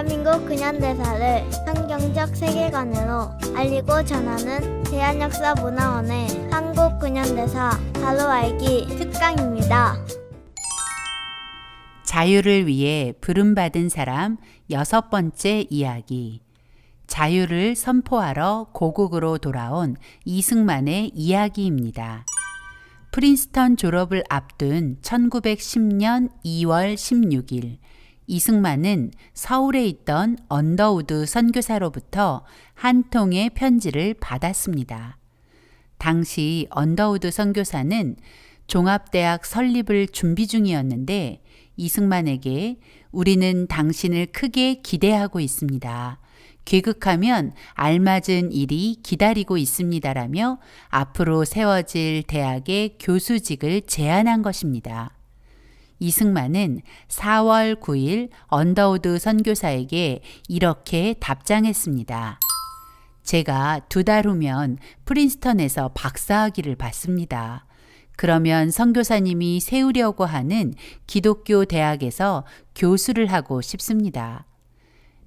대한민국 근현대사를 성경적 세계관으로 알리고 전하는 대한역사문화원의 한국 근현대사 바로 알기 특강입니다. 자유를 위해 부름받은 사람 6번째 이야기. 자유를 선포하러 고국으로 돌아온 이승만의 이야기입니다. 프린스턴 졸업을 앞둔 1910년 2월 16일, 이승만은 서울에 있던 언더우드 선교사로부터 한 통의 편지를 받았습니다. 당시 언더우드 선교사는 종합대학 설립을 준비 중이었는데 이승만에게 우리는 당신을 크게 기대하고 있습니다. 귀국하면 알맞은 일이 기다리고 있습니다라며 앞으로 세워질 대학의 교수직을 제안한 것입니다. 이승만은 4월 9일 언더우드 선교사에게 이렇게 답장했습니다. 제가 2달 후면 프린스턴에서 박사학위를 받습니다. 그러면 선교사님이 세우려고 하는 기독교 대학에서 교수를 하고 싶습니다.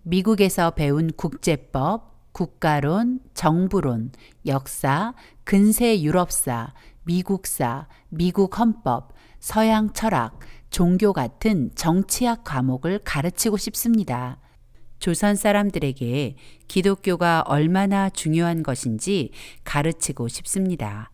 미국에서 배운 국제법, 국가론, 정부론, 역사, 근세 유럽사, 미국사, 미국 헌법, 서양 철학, 종교 같은 정치학 과목을 가르치고 싶습니다. 조선 사람들에게 기독교가 얼마나 중요한 것인지 가르치고 싶습니다.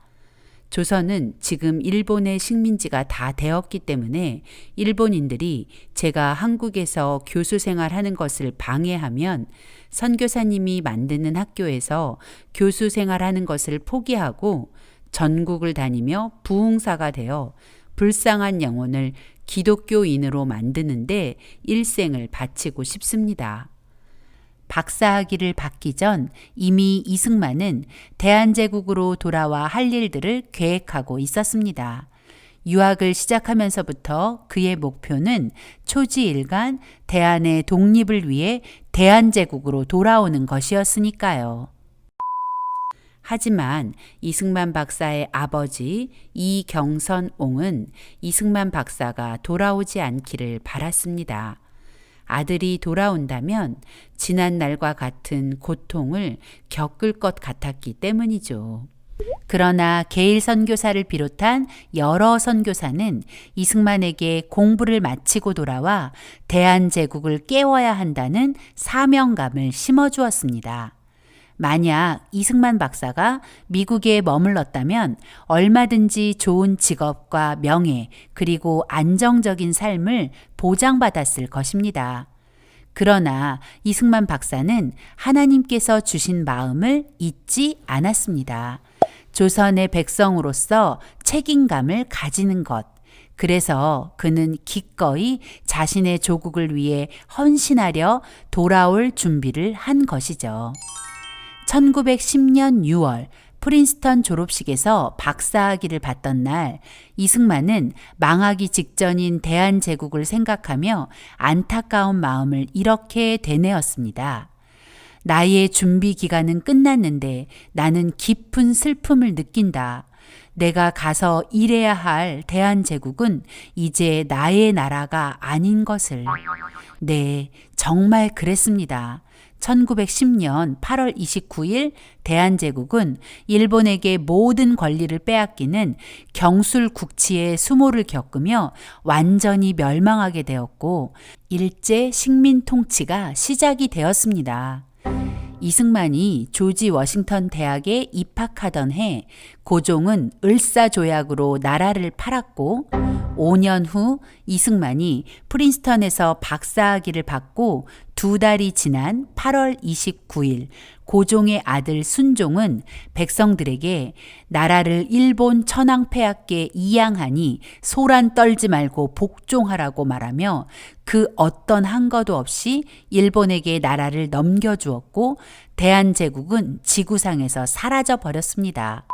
조선은 지금 일본의 식민지가 다 되었기 때문에 일본인들이 제가 한국에서 교수 생활하는 것을 방해하면 선교사님이 만드는 학교에서 교수 생활하는 것을 포기하고 전국을 다니며 부흥사가 되어 불쌍한 영혼을 기독교인으로 만드는데 일생을 바치고 싶습니다. 박사학위를 받기 전 이미 이승만은 대한제국으로 돌아와 할 일들을 계획하고 있었습니다. 유학을 시작하면서부터 그의 목표는 초지일간 대한의 독립을 위해 대한제국으로 돌아오는 것이었으니까요. 하지만 이승만 박사의 아버지 이경선옹은 이승만 박사가 돌아오지 않기를 바랐습니다. 아들이 돌아온다면 지난 날과 같은 고통을 겪을 것 같았기 때문이죠. 그러나 게일 선교사를 비롯한 여러 선교사는 이승만에게 공부를 마치고 돌아와 대한제국을 깨워야 한다는 사명감을 심어주었습니다. 만약 이승만 박사가 미국에 머물렀다면 얼마든지 좋은 직업과 명예 그리고 안정적인 삶을 보장받았을 것입니다. 그러나 이승만 박사는 하나님께서 주신 마음을 잊지 않았습니다. 조선의 백성으로서 책임감을 가지는 것. 그래서 그는 기꺼이 자신의 조국을 위해 헌신하려 돌아올 준비를 한 것이죠. 1910년 6월 프린스턴 졸업식에서 박사학위를 받던 날 이승만은 망하기 직전인 대한제국을 생각하며 안타까운 마음을 이렇게 되뇌었습니다. 나의 준비 기간은 끝났는데 나는 깊은 슬픔을 느낀다. 내가 가서 일해야 할 대한제국은 이제 나의 나라가 아닌 것을. 네, 정말 그랬습니다. 1910년 8월 29일 대한제국은 일본에게 모든 권리를 빼앗기는 경술국치의 수모를 겪으며 완전히 멸망하게 되었고 일제 식민 통치가 시작이 되었습니다. 이승만이 조지 워싱턴 대학에 입학하던 해 고종은 을사조약으로 나라를 팔았고 5년 후 이승만이 프린스턴에서 박사학위를 받고 2달이 지난 8월 29일 고종의 아들 순종은 백성들에게 나라를 일본 천황폐하께 이양하니 소란 떨지 말고 복종하라고 말하며 그 어떤 한거도 없이 일본에게 나라를 넘겨주었고 대한제국은 지구상에서 사라져 버렸습니다.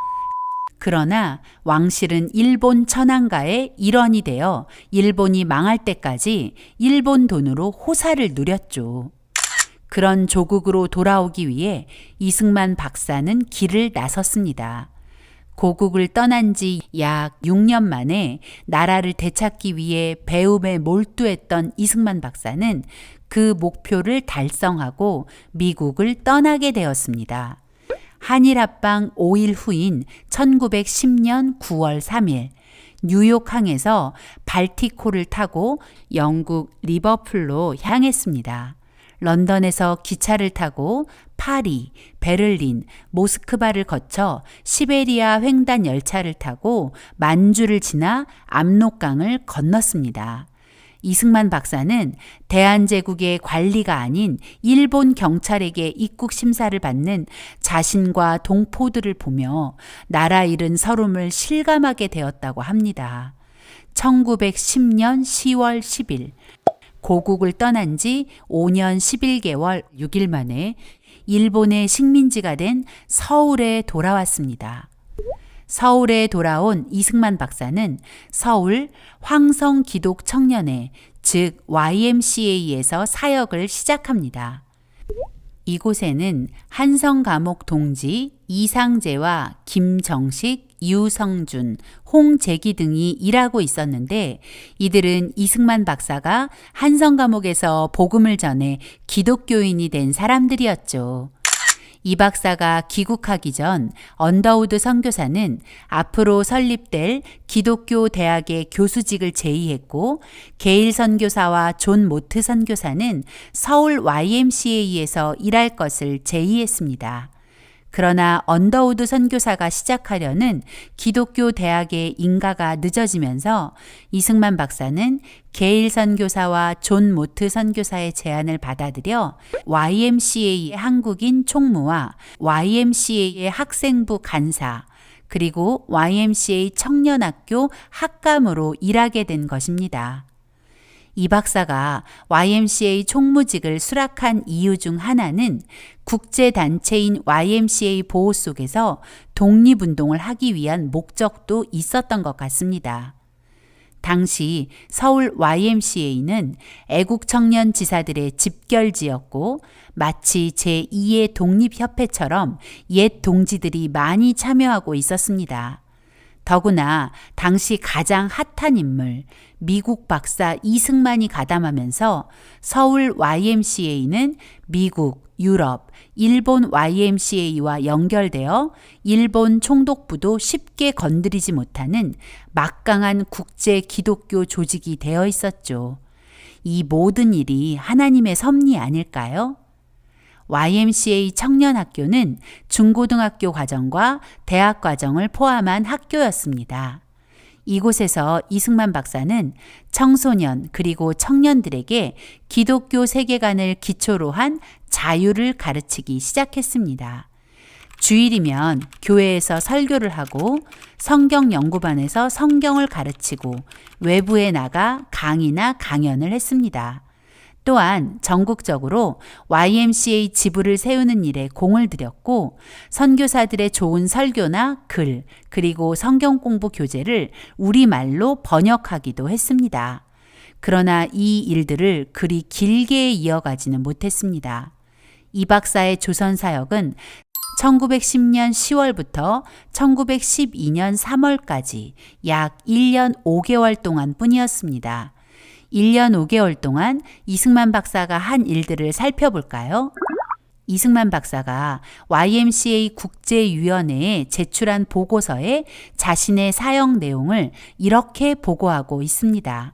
그러나 왕실은 일본 천황가의 일원이 되어 일본이 망할 때까지 일본 돈으로 호사를 누렸죠. 그런 조국으로 돌아오기 위해 이승만 박사는 길을 나섰습니다. 고국을 떠난 지 약 6년 만에 나라를 되찾기 위해 배움에 몰두했던 이승만 박사는 그 목표를 달성하고 미국을 떠나게 되었습니다. 한일합방 5일 후인 1910년 9월 3일 뉴욕항에서 발티코를 타고 영국 리버풀로 향했습니다. 런던에서 기차를 타고 파리, 베를린, 모스크바를 거쳐 시베리아 횡단 열차를 타고 만주를 지나 압록강을 건넜습니다. 이승만 박사는 대한제국의 관리가 아닌 일본 경찰에게 입국 심사를 받는 자신과 동포들을 보며 나라 잃은 서름을 실감하게 되었다고 합니다. 1910년 10월 10일 고국을 떠난 지 5년 11개월 6일 만에 일본의 식민지가 된 서울에 돌아왔습니다. 서울에 돌아온 이승만 박사는 서울 황성기독청년회, 즉 YMCA에서 사역을 시작합니다. 이곳에는 한성감옥 동지 이상재와 김정식, 유성준, 홍재기 등이 일하고 있었는데 이들은 이승만 박사가 한성감옥에서 복음을 전해 기독교인이 된 사람들이었죠. 이 박사가 귀국하기 전 언더우드 선교사는 앞으로 설립될 기독교 대학의 교수직을 제의했고 게일 선교사와 존 모트 선교사는 서울 YMCA에서 일할 것을 제의했습니다. 그러나 언더우드 선교사가 시작하려는 기독교 대학의 인가가 늦어지면서 이승만 박사는 게일 선교사와 존 모트 선교사의 제안을 받아들여 YMCA의 한국인 총무와 YMCA의 학생부 간사, 그리고 YMCA 청년학교 학감으로 일하게 된 것입니다. 이 박사가 YMCA 총무직을 수락한 이유 중 하나는 국제단체인 YMCA 보호 속에서 독립운동을 하기 위한 목적도 있었던 것 같습니다. 당시 서울 YMCA는 애국청년 지사들의 집결지였고 마치 제2의 독립협회처럼 옛 동지들이 많이 참여하고 있었습니다. 더구나 당시 가장 핫한 인물, 미국 박사 이승만이 가담하면서 서울 YMCA는 미국, 유럽, 일본 YMCA와 연결되어 일본 총독부도 쉽게 건드리지 못하는 막강한 국제 기독교 조직이 되어 있었죠. 이 모든 일이 하나님의 섭리 아닐까요? YMCA 청년학교는 중고등학교 과정과 대학 과정을 포함한 학교였습니다. 이곳에서 이승만 박사는 청소년 그리고 청년들에게 기독교 세계관을 기초로 한 자유를 가르치기 시작했습니다. 주일이면 교회에서 설교를 하고 성경 연구반에서 성경을 가르치고 외부에 나가 강의나 강연을 했습니다. 또한 전국적으로 YMCA 지부를 세우는 일에 공을 들였고 선교사들의 좋은 설교나 글, 그리고 성경 공부 교재를 우리말로 번역하기도 했습니다. 그러나 이 일들을 그리 길게 이어가지는 못했습니다. 이 박사의 조선 사역은 1910년 10월부터 1912년 3월까지 약 1년 5개월 동안 뿐이었습니다. 1년 5개월 동안 이승만 박사가 한 일들을 살펴볼까요? 이승만 박사가 YMCA 국제위원회에 제출한 보고서에 자신의 사역 내용을 이렇게 보고하고 있습니다.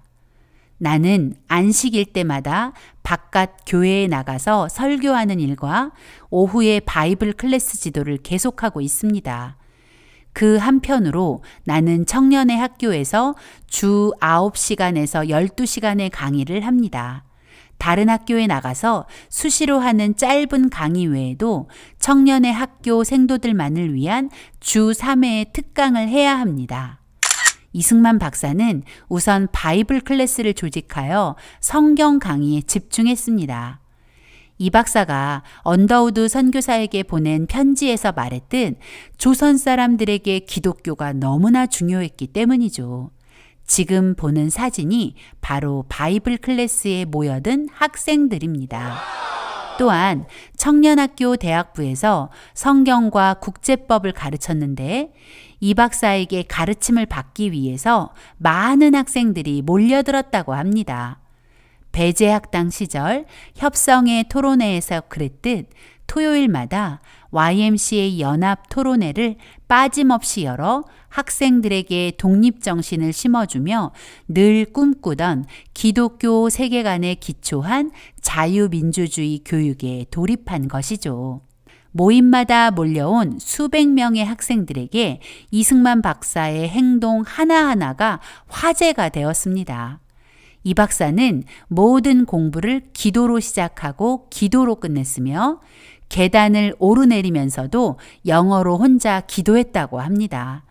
나는 안식일 때마다 바깥 교회에 나가서 설교하는 일과 오후에 바이블 클래스 지도를 계속하고 있습니다. 그 한편으로 나는 청년의 학교에서 주 9시간에서 12시간의 강의를 합니다. 다른 학교에 나가서 수시로 하는 짧은 강의 외에도 청년의 학교 생도들만을 위한 주 3회의 특강을 해야 합니다. 이승만 박사는 우선 바이블 클래스를 조직하여 성경 강의에 집중했습니다. 이 박사가 언더우드 선교사에게 보낸 편지에서 말했듯 조선 사람들에게 기독교가 너무나 중요했기 때문이죠. 지금 보는 사진이 바로 바이블 클래스에 모여든 학생들입니다. 또한 청년학교 대학부에서 성경과 국제법을 가르쳤는데 이 박사에게 가르침을 받기 위해서 많은 학생들이 몰려들었다고 합니다. 배제학당 시절 협성의 토론회에서 그랬듯 토요일마다 YMCA 연합 토론회를 빠짐없이 열어 학생들에게 독립정신을 심어주며 늘 꿈꾸던 기독교 세계관에 기초한 자유민주주의 교육에 돌입한 것이죠. 모임마다 몰려온 수백 명의 학생들에게 이승만 박사의 행동 하나하나가 화제가 되었습니다. 이 박사는 모든 공부를 기도로 시작하고 기도로 끝냈으며 계단을 오르내리면서도 영어로 혼자 기도했다고 합니다.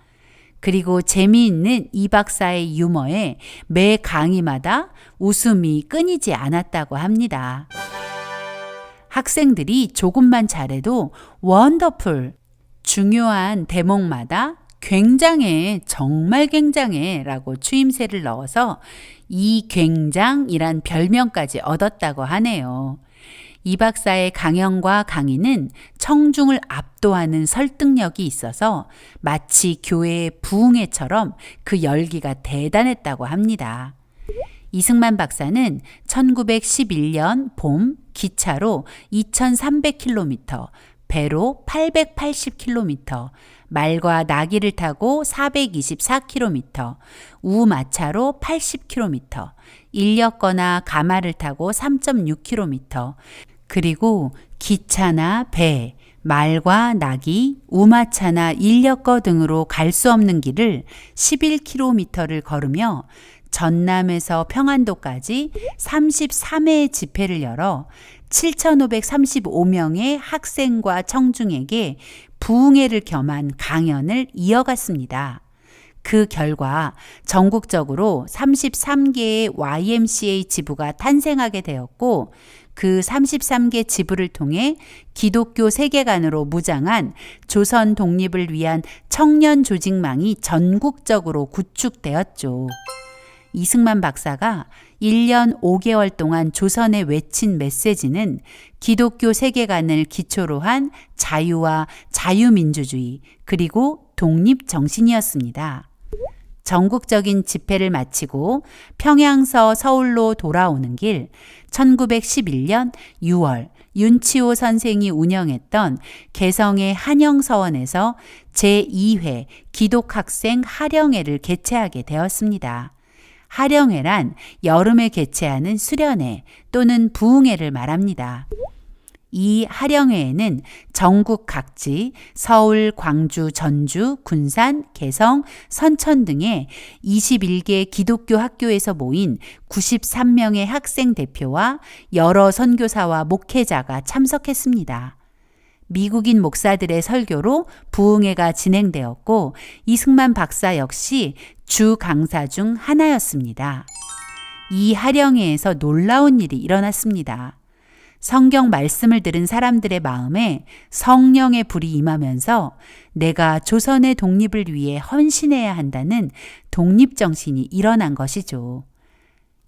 그리고 재미있는 이 박사의 유머에 매 강의마다 웃음이 끊이지 않았다고 합니다. 학생들이 조금만 잘해도 원더풀, 중요한 대목마다 굉장해, 정말 굉장해 라고 추임새를 넣어서 이 굉장이란 별명까지 얻었다고 하네요. 이 박사의 강연과 강의는 청중을 압도하는 설득력이 있어서 마치 교회의 부흥회처럼 그 열기가 대단했다고 합니다. 이승만 박사는 1911년 봄 기차로 2300km, 배로 880km, 말과 나귀를 타고 424km, 우마차로 80km, 인력거나 가마를 타고 3.6km, 그리고 기차나 배, 말과 나귀, 우마차나 인력거 등으로 갈 수 없는 길을 11km를 걸으며 전남에서 평안도까지 33회의 집회를 열어 7,535명의 학생과 청중에게 부흥회를 겸한 강연을 이어갔습니다. 그 결과 전국적으로 33개의 YMCA 지부가 탄생하게 되었고 그 33개 지부를 통해 기독교 세계관으로 무장한 조선 독립을 위한 청년 조직망이 전국적으로 구축되었죠. 이승만 박사가 1년 5개월 동안 조선에 외친 메시지는 기독교 세계관을 기초로 한 자유와 자유민주주의 그리고 독립정신이었습니다. 전국적인 집회를 마치고 평양서 서울로 돌아오는 길 1911년 6월 윤치호 선생이 운영했던 개성의 한영서원에서 제2회 기독학생 하령회를 개최하게 되었습니다. 하령회란 여름에 개최하는 수련회 또는 부흥회를 말합니다. 이 하령회에는 전국 각지 서울, 광주, 전주, 군산, 개성, 선천 등의 21개 기독교 학교에서 모인 93명의 학생 대표와 여러 선교사와 목회자가 참석했습니다. 미국인 목사들의 설교로 부흥회가 진행되었고 이승만 박사 역시 주 강사 중 하나였습니다. 이 하령회에서 놀라운 일이 일어났습니다. 성경 말씀을 들은 사람들의 마음에 성령의 불이 임하면서 내가 조선의 독립을 위해 헌신해야 한다는 독립정신이 일어난 것이죠.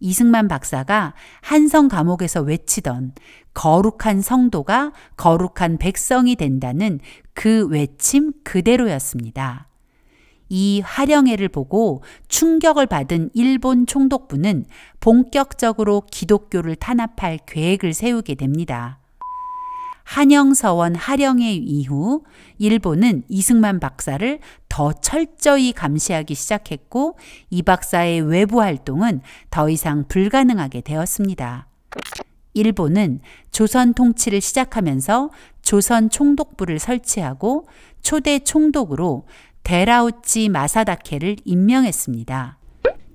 이승만 박사가 한성 감옥에서 외치던 거룩한 성도가 거룩한 백성이 된다는 그 외침 그대로였습니다. 이 하령회를 보고 충격을 받은 일본 총독부는 본격적으로 기독교를 탄압할 계획을 세우게 됩니다. 한영서원 하령회 이후 일본은 이승만 박사를 더 철저히 감시하기 시작했고 이 박사의 외부 활동은 더 이상 불가능하게 되었습니다. 일본은 조선 통치를 시작하면서 조선 총독부를 설치하고 초대 총독으로 데라우치 마사다케를 임명했습니다.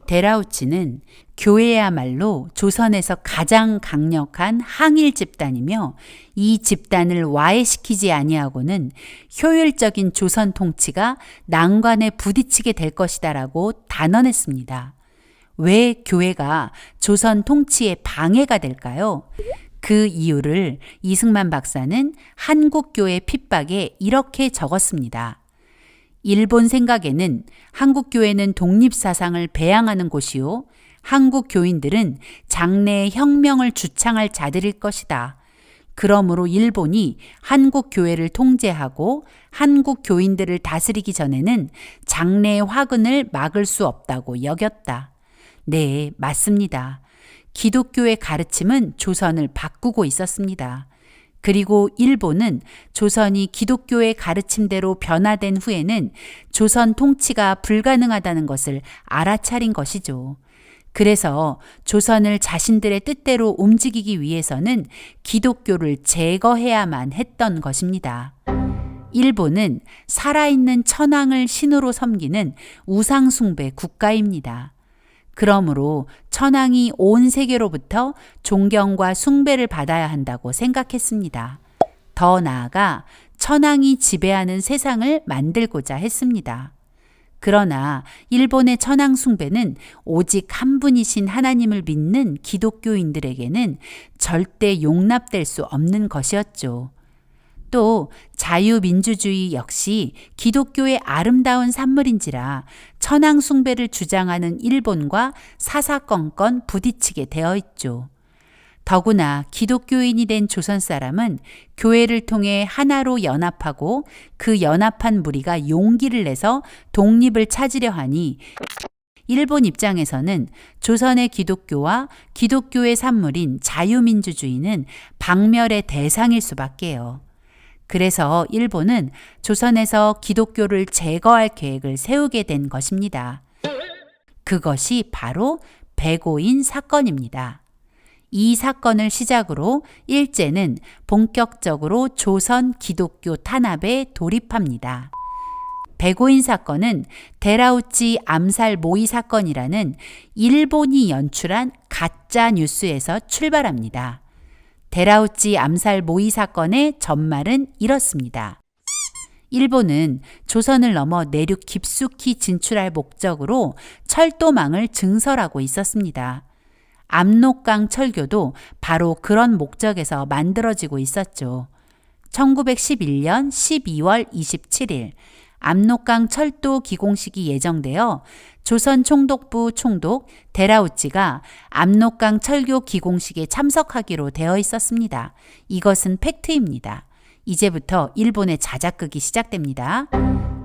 데라우치는 교회야말로 조선에서 가장 강력한 항일 집단이며 이 집단을 와해시키지 아니하고는 효율적인 조선 통치가 난관에 부딪히게 될 것이다라고 단언했습니다. 왜 교회가 조선 통치에 방해가 될까요? 그 이유를 이승만 박사는 한국교회 핍박에 이렇게 적었습니다. 일본 생각에는 한국교회는 독립사상을 배양하는 곳이요. 한국 교인들은 장래의 혁명을 주창할 자들일 것이다. 그러므로 일본이 한국 교회를 통제하고 한국 교인들을 다스리기 전에는 장래의 화근을 막을 수 없다고 여겼다. 네, 맞습니다. 기독교의 가르침은 조선을 바꾸고 있었습니다. 그리고 일본은 조선이 기독교의 가르침대로 변화된 후에는 조선 통치가 불가능하다는 것을 알아차린 것이죠. 그래서 조선을 자신들의 뜻대로 움직이기 위해서는 기독교를 제거해야만 했던 것입니다. 일본은 살아있는 천황을 신으로 섬기는 우상숭배 국가입니다. 그러므로 천황이 온 세계로부터 존경과 숭배를 받아야 한다고 생각했습니다. 더 나아가 천황이 지배하는 세상을 만들고자 했습니다. 그러나 일본의 천황 숭배는 오직 한 분이신 하나님을 믿는 기독교인들에게는 절대 용납될 수 없는 것이었죠. 또 자유민주주의 역시 기독교의 아름다운 산물인지라 천황 숭배를 주장하는 일본과 사사건건 부딪히게 되어 있죠. 더구나 기독교인이 된 조선 사람은 교회를 통해 하나로 연합하고 그 연합한 무리가 용기를 내서 독립을 찾으려 하니 일본 입장에서는 조선의 기독교와 기독교의 산물인 자유민주주의는 박멸의 대상일 수밖에요. 그래서 일본은 조선에서 기독교를 제거할 계획을 세우게 된 것입니다. 그것이 바로 백오인 사건입니다. 이 사건을 시작으로 일제는 본격적으로 조선 기독교 탄압에 돌입합니다. 백오인 사건은 데라우치 암살 모의 사건이라는 일본이 연출한 가짜 뉴스에서 출발합니다. 데라우치 암살 모의 사건의 전말은 이렇습니다. 일본은 조선을 넘어 내륙 깊숙이 진출할 목적으로 철도망을 증설하고 있었습니다. 압록강 철교도 바로 그런 목적에서 만들어지고 있었죠. 1911년 12월 27일 압록강 철도 기공식이 예정되어 조선 총독부 총독 데라우치가 압록강 철교 기공식에 참석하기로 되어 있었습니다. 이것은 팩트입니다. 이제부터 일본의 자작극이 시작됩니다.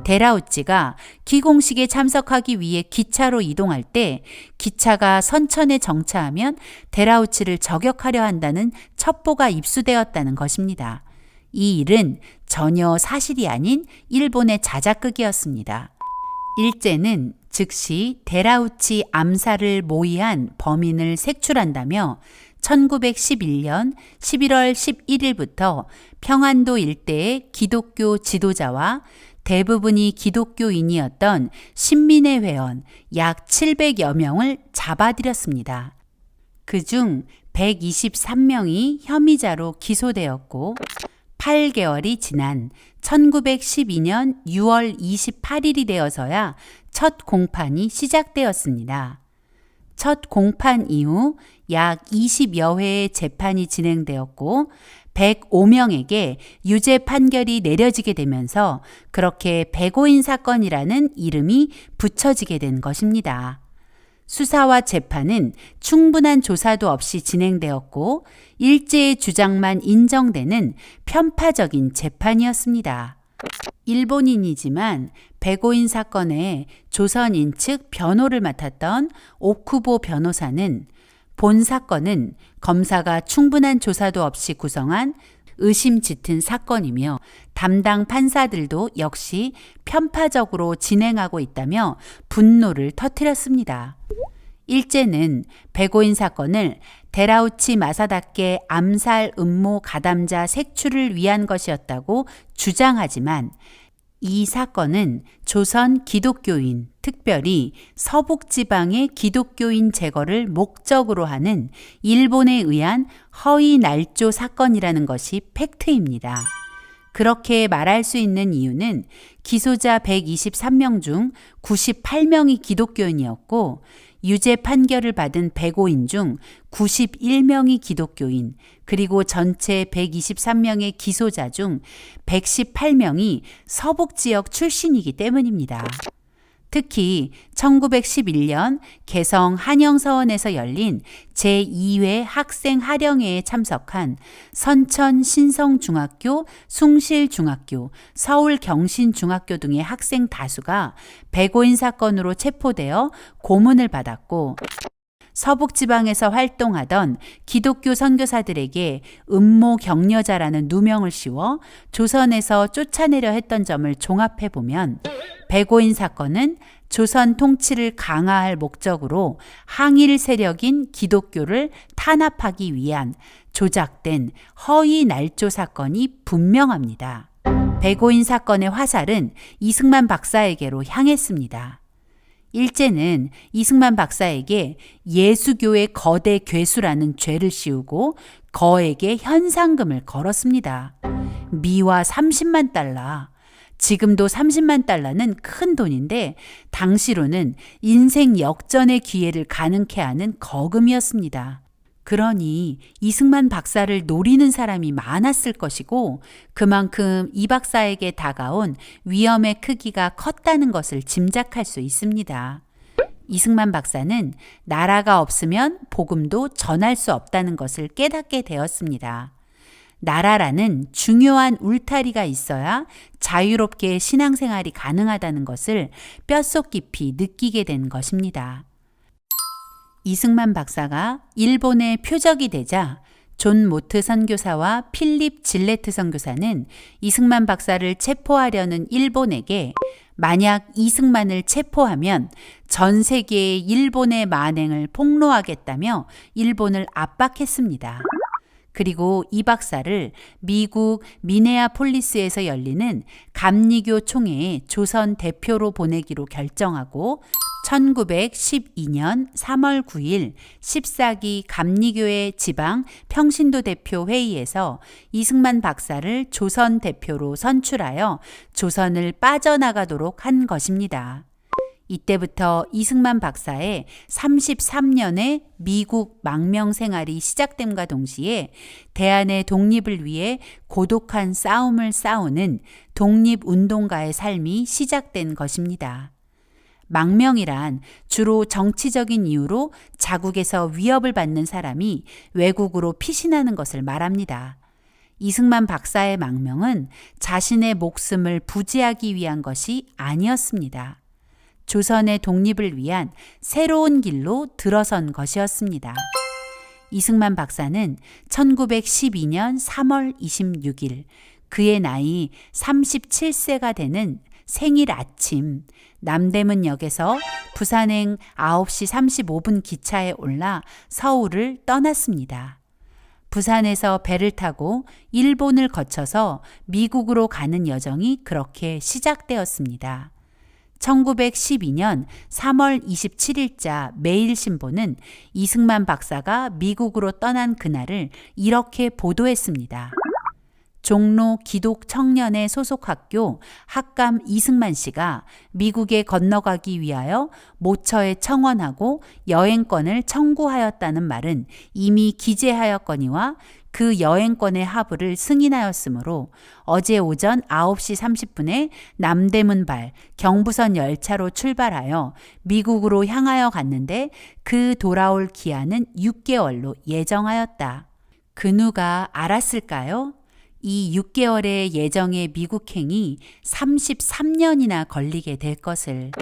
데라우치가 기공식에 참석하기 위해 기차로 이동할 때 기차가 선천에 정차하면 데라우치를 저격하려 한다는 첩보가 입수되었다는 것입니다. 이 일은 전혀 사실이 아닌 일본의 자작극이었습니다. 일제는 즉시 데라우치 암살을 모의한 범인을 색출한다며 1911년 11월 11일부터 평안도 일대의 기독교 지도자와 대부분이 기독교인이었던 신민의 회원 약 700여 명을 잡아들였습니다. 그중 123명이 혐의자로 기소되었고 8개월이 지난 1912년 6월 28일이 되어서야 첫 공판이 시작되었습니다. 첫 공판 이후 약 20여 회의 재판이 진행되었고 105명에게 유죄 판결이 내려지게 되면서 그렇게 백오인 사건이라는 이름이 붙여지게 된 것입니다. 수사와 재판은 충분한 조사도 없이 진행되었고 일제의 주장만 인정되는 편파적인 재판이었습니다. 일본인이지만 백오인 사건에 조선인 측 변호를 맡았던 오쿠보 변호사는 본 사건은 검사가 충분한 조사도 없이 구성한 의심 짙은 사건이며 담당 판사들도 역시 편파적으로 진행하고 있다며 분노를 터뜨렸습니다. 일제는 백오인 사건을 데라우치 마사다케 암살 음모 가담자 색출을 위한 것이었다고 주장하지만 이 사건은 조선 기독교인, 특별히 서북지방의 기독교인 제거를 목적으로 하는 일본에 의한 허위 날조 사건이라는 것이 팩트입니다. 그렇게 말할 수 있는 이유는 기소자 123명 중 98명이 기독교인이었고 유죄 판결을 받은 105인 중 91명이 기독교인, 그리고 전체 123명의 기소자 중 118명이 서북 지역 출신이기 때문입니다. 특히 1911년 개성 한영서원에서 열린 제2회 학생 하령회에 참석한 선천 신성중학교, 숭실중학교, 서울경신중학교 등의 학생 다수가 백오인 사건으로 체포되어 고문을 받았고, 서북지방에서 활동하던 기독교 선교사들에게 음모 격려자라는 누명을 씌워 조선에서 쫓아내려 했던 점을 종합해보면 백오인 사건은 조선 통치를 강화할 목적으로 항일 세력인 기독교를 탄압하기 위한 조작된 허위 날조 사건이 분명합니다. 백오인 사건의 화살은 이승만 박사에게로 향했습니다. 일제는 이승만 박사에게 예수교의 거대 괴수라는 죄를 씌우고 거에게 현상금을 걸었습니다. 미화 30만 달러. 지금도 30만 달러는 큰 돈인데 당시로는 인생 역전의 기회를 가능케 하는 거금이었습니다. 그러니 이승만 박사를 노리는 사람이 많았을 것이고 그만큼 이 박사에게 다가온 위험의 크기가 컸다는 것을 짐작할 수 있습니다. 이승만 박사는 나라가 없으면 복음도 전할 수 없다는 것을 깨닫게 되었습니다. 나라라는 중요한 울타리가 있어야 자유롭게 신앙생활이 가능하다는 것을 뼛속 깊이 느끼게 된 것입니다. 이승만 박사가 일본의 표적이 되자 존 모트 선교사와 필립 질레트 선교사는 이승만 박사를 체포하려는 일본에게 만약 이승만을 체포하면 전 세계의 일본의 만행을 폭로하겠다며 일본을 압박했습니다. 그리고 이 박사를 미국 미네아폴리스에서 열리는 감리교 총회의 조선 대표로 보내기로 결정하고 1912년 3월 9일 14기 감리교회 지방 평신도 대표 회의에서 이승만 박사를 조선 대표로 선출하여 조선을 빠져나가도록 한 것입니다. 이때부터 이승만 박사의 33년의 미국 망명 생활이 시작됨과 동시에 대한의 독립을 위해 고독한 싸움을 싸우는 독립운동가의 삶이 시작된 것입니다. 망명이란 주로 정치적인 이유로 자국에서 위협을 받는 사람이 외국으로 피신하는 것을 말합니다. 이승만 박사의 망명은 자신의 목숨을 부지하기 위한 것이 아니었습니다. 조선의 독립을 위한 새로운 길로 들어선 것이었습니다. 이승만 박사는 1912년 3월 26일 그의 나이 37세가 되는 생일 아침 남대문역에서 부산행 9시 35분 기차에 올라 서울을 떠났습니다. 부산에서 배를 타고 일본을 거쳐서 미국으로 가는 여정이 그렇게 시작되었습니다. 1912년 3월 27일자 매일신보는 이승만 박사가 미국으로 떠난 그날을 이렇게 보도했습니다. 종로 기독 청년의 소속 학교 학감 이승만 씨가 미국에 건너가기 위하여 모처에 청원하고 여행권을 청구하였다는 말은 이미 기재하였거니와 그 여행권의 하부를 승인하였으므로 어제 오전 9시 30분에 남대문발 경부선 열차로 출발하여 미국으로 향하여 갔는데 그 돌아올 기한은 6개월로 예정하였다. 그 누가 알았을까요? 이 6개월의 예정의 미국행이 33년이나 걸리게 될 것을.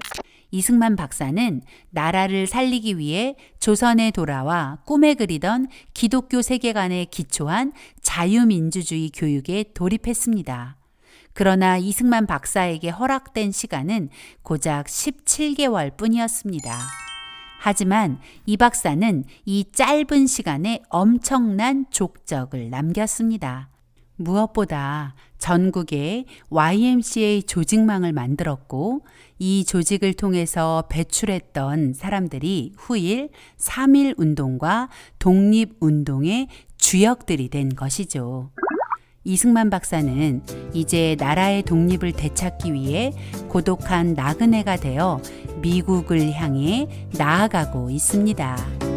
이승만 박사는 나라를 살리기 위해 조선에 돌아와 꿈에 그리던 기독교 세계관에 기초한 자유민주주의 교육에 돌입했습니다. 그러나 이승만 박사에게 허락된 시간은 고작 17개월 뿐이었습니다. 하지만 이 박사는 이 짧은 시간에 엄청난 족적을 남겼습니다. 무엇보다 전국에 YMCA 조직망을 만들었고 이 조직을 통해서 배출했던 사람들이 후일 3.1 운동과 독립운동의 주역들이 된 것이죠. 이승만 박사는 이제 나라의 독립을 되찾기 위해 고독한 나그네가 되어 미국을 향해 나아가고 있습니다.